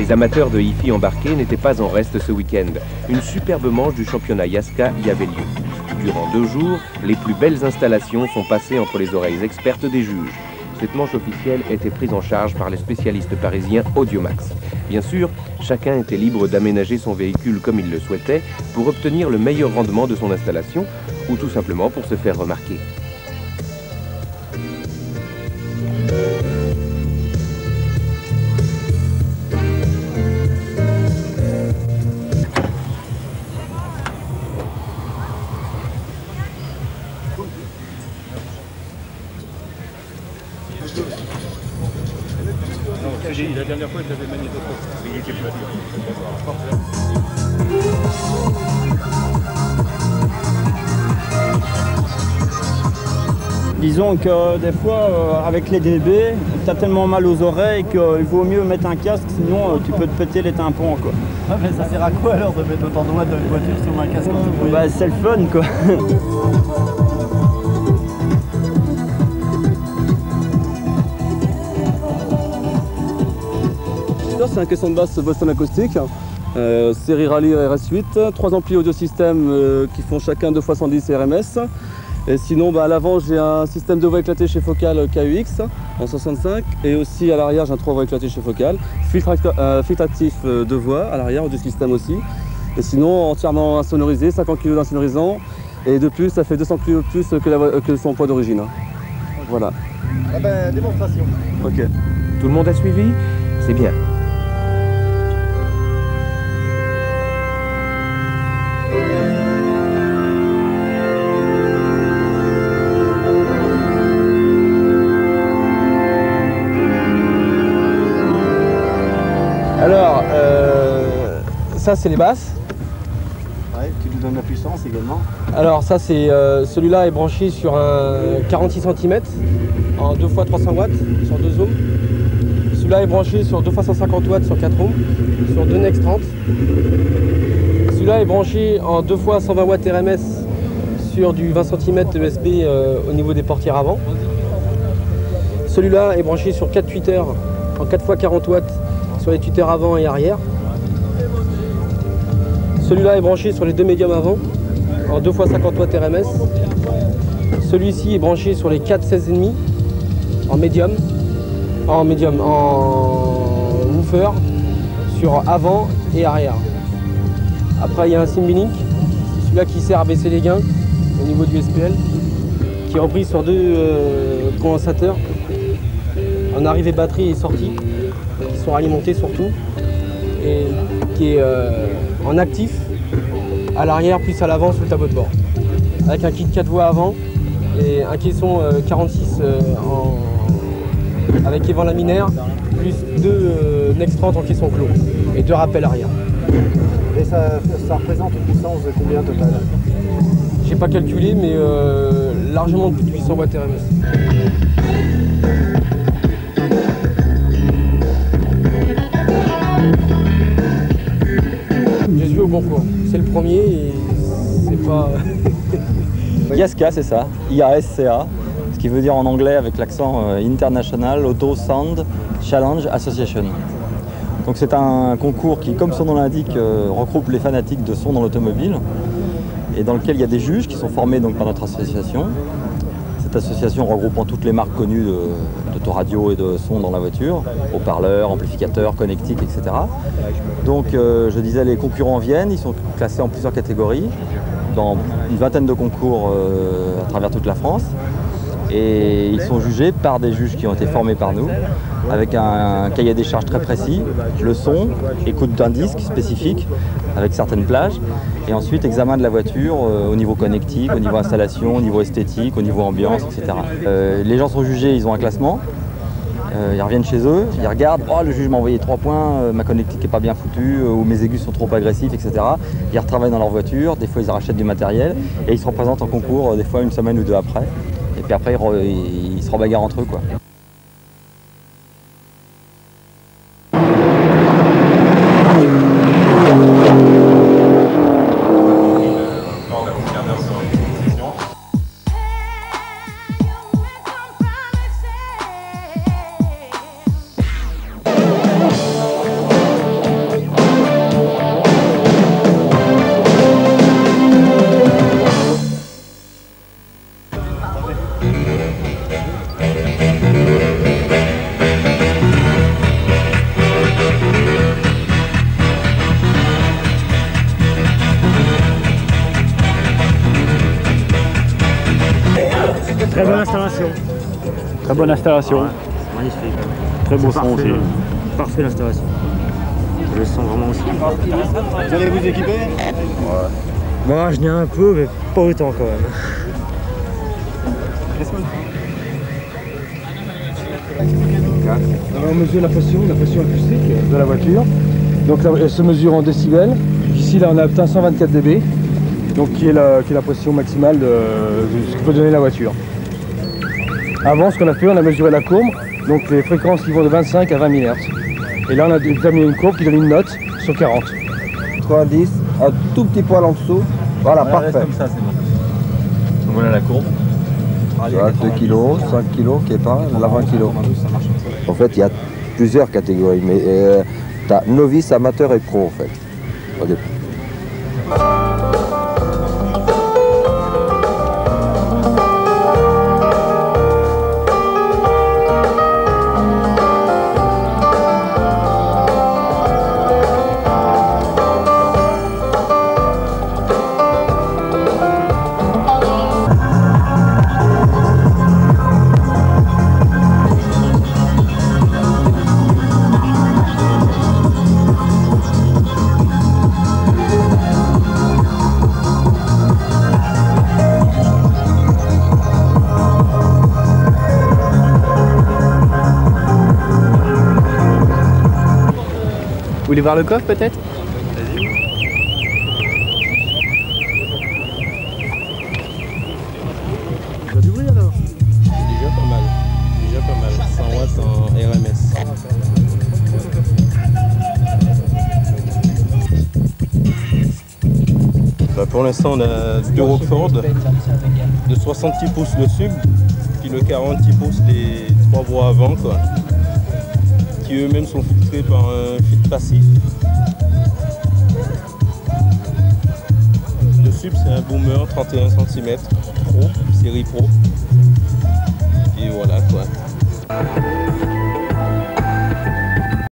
Les amateurs de hi-fi embarqués n'étaient pas en reste ce week-end. Une superbe manche du championnat Yaska y avait lieu. Durant 2 jours, les plus belles installations sont passées entre les oreilles expertes des juges. Cette manche officielle était prise en charge par les spécialistes parisiens Audiomax. Bien sûr, chacun était libre d'aménager son véhicule comme il le souhaitait pour obtenir le meilleur rendement de son installation ou tout simplement pour se faire remarquer. La dernière fois, je l'avais magnétoscope. Il était plus Disons que des fois, avec les DB, tu as tellement mal aux oreilles qu'il vaut mieux mettre un casque, sinon tu peux te péter les tympans, quoi. Ah, mais ça sert à quoi alors de mettre autant de watts dans une voiture sur un casque? Bah, c'est le fun, quoi. C'est un caisson de basse Boston acoustique, série Rally RS8, 3 amplis audio système qui font chacun 2 x 110 RMS. Et sinon à l'avant j'ai un système de voix éclatée chez Focal KUX en 65 et aussi à l'arrière j'ai un 3 voix éclatées chez Focal. Filtre actif de voix à l'arrière du système aussi. Et sinon entièrement insonorisé, 50 kg d'insonorisant et de plus ça fait 200 kg de plus que son poids d'origine. Voilà. Ah ben démonstration. Ok. Tout le monde a suivi? C'est bien. Alors, ça c'est les basses. Ouais, tu lui donnes la puissance également. Alors ça c'est celui-là est branché sur un 46 cm en 2 x 300 watts sur 2 ohms. Celui-là est branché sur 2 x 150 watts sur 4 ohms sur 2 Nex 30. Celui-là est branché en 2 x 120 watts RMS sur du 20 cm de USB au niveau des portières avant. Celui-là est branché sur 4 tweeters en 4 x 40 watts sur les tweeters avant et arrière. Celui-là est branché sur les 2 médiums avant en 2 x 50 watts RMS. Celui-ci est branché sur les 4 16,5 en woofer sur avant et arrière. Après il y a un Simbilink, celui-là qui sert à baisser les gains au niveau du SPL, qui est repris sur 2 condensateurs en arrivée batterie et sortie, qui sont alimentés surtout, et qui est en actif à l'arrière plus à l'avant sur le tableau de bord. Avec un kit 4 voies avant et un caisson 46 avec évent laminaire, plus 2 Nex 30 en caisson clos et 2 rappels arrière. Et ça représente une puissance de combien total? J'ai pas calculé mais largement plus de 800 watts RMS. Je suis au bon coin. C'est le premier et c'est pas... Yaska, c'est ça, IASCA, ce qui veut dire en anglais avec l'accent International Auto Sound Challenge Association. Donc c'est un concours qui, comme son nom l'indique, regroupe les fanatiques de son dans l'automobile et dans lequel il y a des juges qui sont formés donc, par notre association. Cette association regroupant toutes les marques connues d'autoradio et de son dans la voiture, haut-parleurs, amplificateurs, connectiques, etc. Donc je disais, les concurrents viennent, ils sont classés en plusieurs catégories, dans une vingtaine de concours à travers toute la France. Et ils sont jugés par des juges qui ont été formés par nous, avec un cahier des charges très précis, le son, écoute d'un disque spécifique, avec certaines plages, et ensuite examen de la voiture au niveau connectique, au niveau installation, au niveau esthétique, au niveau ambiance, etc. Les gens sont jugés, ils ont un classement, ils reviennent chez eux, ils regardent, oh le juge m'a envoyé 3 points, ma connectique n'est pas bien foutue, ou mes aigus sont trop agressifs, etc. Ils retravaillent dans leur voiture, des fois ils rachètent du matériel, et ils se représentent en concours des fois une semaine ou 2 après. Et puis après ils se rebagarrent entre eux, quoi. Très bonne installation. Très bonne installation. Ouais, magnifique. Très beau son aussi. Parfait l'installation. Je le sens vraiment aussi. Vous allez vous équiper? Moi je n'ai un peu, mais pas autant quand même. Alors, on mesure la pression acoustique de la voiture. Donc elle se mesure en décibels. Ici là on a atteint 124 dB, donc qui est la pression maximale de ce que peut donner la voiture. Avant ce qu'on a fait, on a mesuré la courbe, donc les fréquences qui vont de 25 à 20 000 Hz. Et là on a déterminé une courbe qui donne une note sur 40. 90, un tout petit poil en dessous. Voilà, parfait. Comme ça, c'est bon. Donc voilà la courbe. Tu vois, 2 kg, 5 kg qui est pas, là 20 kg. En fait, il y a plusieurs catégories, mais tu as novice, amateur et pro en fait. Au début. Vous voulez voir le coffre peut-être? Ça a du bruit alors? Déjà pas mal, 100 watts en RMS. Pour l'instant on a deux Rockford de 66 pouces le sub, puis le 46 pouces les 3 voies avant quoi, qui eux-mêmes sont filtrés par un filtre passif. Le sub c'est un boomer 31 cm pro, série pro. Et voilà quoi.